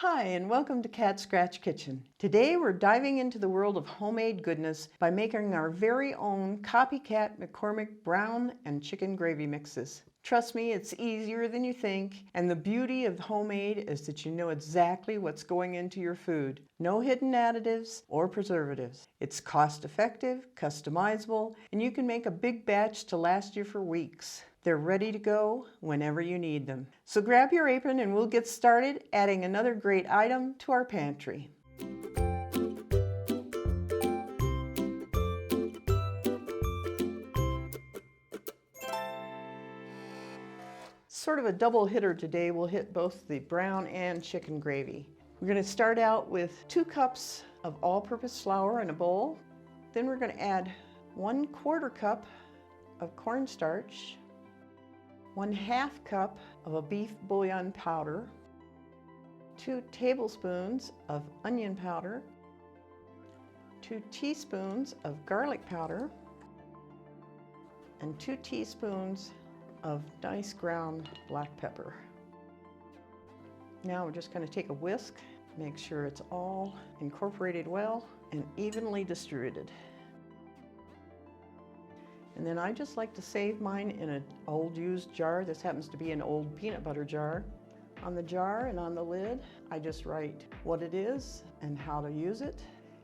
Hi, and welcome to Cat Scratch Kitchen. Today we're diving into the world of homemade goodness by making our very own Copycat McCormick brown and chicken gravy mixes. Trust me, it's easier than you think, and the beauty of homemade is that you know exactly what's going into your food. No hidden additives or preservatives. It's cost-effective, customizable, and you can make a big batch to last you for weeks. They're ready to go whenever you need them. So grab your apron and we'll get started adding another great item to our pantry. Sort of a double hitter today. We'll hit both the brown and chicken gravy. We're going to start out with 2 cups of all-purpose flour in a bowl. Then we're going to add 1/4 cup of cornstarch, 1/2 cup of a beef bouillon powder, 2 tablespoons of onion powder, 2 teaspoons of garlic powder, and 2 teaspoons of nice ground black pepper. Now we're just going to take a whisk, make sure it's all incorporated well and evenly distributed. And then I just like to save mine in an old used jar. This happens to be an old peanut butter jar. On the jar and on the lid, I just write what it is and how to use it.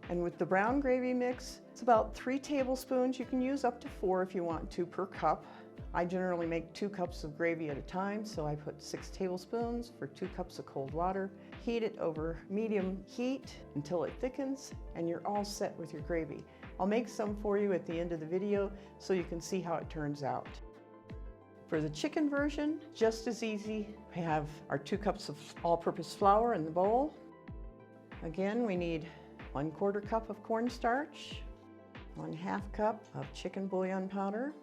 And with the brown gravy mix, it's about 3 tablespoons. You can use up to 4 if you want to per cup. I generally make 2 cups of gravy at a time, so I put 6 tablespoons for 2 cups of cold water. Heat it over medium heat until it thickens, and you're all set with your gravy. I'll make some for you at the end of the video so you can see how it turns out. For the chicken version, just as easy. We have our 2 cups of all-purpose flour in the bowl. Again, we need 1/4 cup of cornstarch, 1/2 cup of chicken bouillon powder,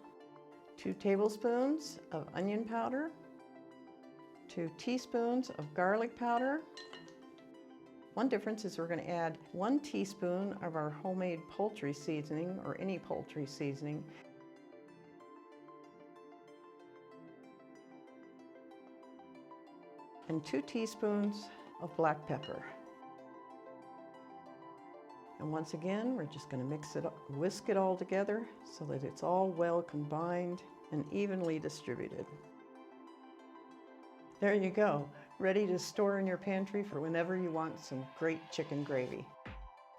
2 tablespoons of onion powder, 2 teaspoons of garlic powder. One difference is we're going to add 1 teaspoon of our homemade poultry seasoning, or any poultry seasoning, and 2 teaspoons of black pepper. And once again, we're just going to mix it up, whisk it all together so that it's all well combined and evenly distributed. There you go, ready to store in your pantry for whenever you want some great chicken gravy.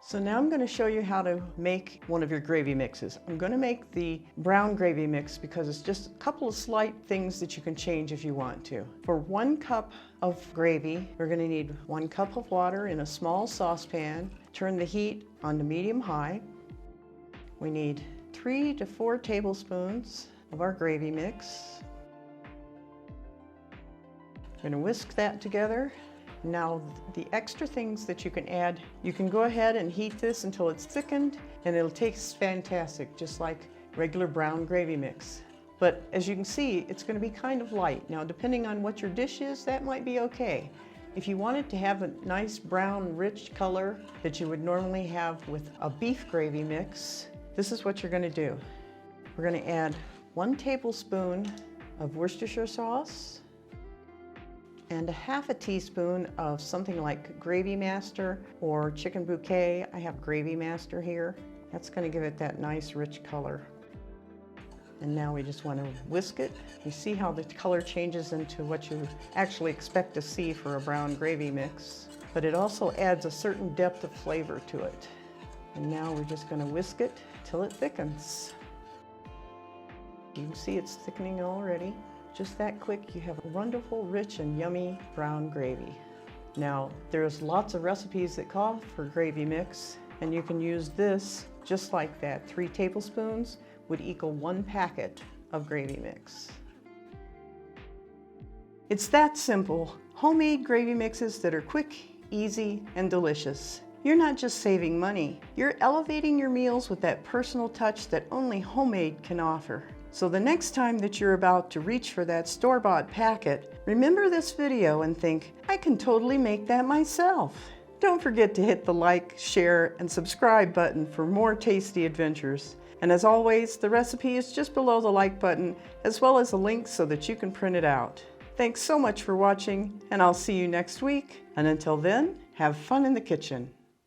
So now I'm going to show you how to make one of your gravy mixes. I'm going to make the brown gravy mix because it's just a couple of slight things that you can change if you want to. For 1 cup of gravy, we're going to need 1 cup of water in a small saucepan. Turn the heat on to medium-high. We need 3 to 4 tablespoons of our gravy mix. We're going to whisk that together. Now the extra things that you can add, you can go ahead and heat this until it's thickened and it'll taste fantastic, just like regular brown gravy mix. But as you can see, it's going to be kind of light. Now depending on what your dish is, that might be okay. If you want it to have a nice brown rich color that you would normally have with a beef gravy mix, this is what you're going to do. We're going to add 1 tablespoon of Worcestershire sauce and 1/2 teaspoon of something like Gravy Master or Chicken Bouquet. I have Gravy Master here. That's going to give it that nice rich color. And now we just want to whisk it. You see how the color changes into what you actually expect to see for a brown gravy mix. But it also adds a certain depth of flavor to it. And now we're just going to whisk it till it thickens. You can see it's thickening already. Just that quick, you have a wonderful, rich, and yummy brown gravy. Now, there's lots of recipes that call for gravy mix, and you can use this just like that. 3 tablespoons would equal 1 packet of gravy mix. It's that simple. Homemade gravy mixes that are quick, easy, and delicious. You're not just saving money, you're elevating your meals with that personal touch that only homemade can offer. So the next time that you're about to reach for that store-bought packet, remember this video and think, I can totally make that myself. Don't forget to hit the like, share, and subscribe button for more tasty adventures. And as always, the recipe is just below the like button, as well as a link so that you can print it out. Thanks so much for watching, and I'll see you next week. And until then, have fun in the kitchen.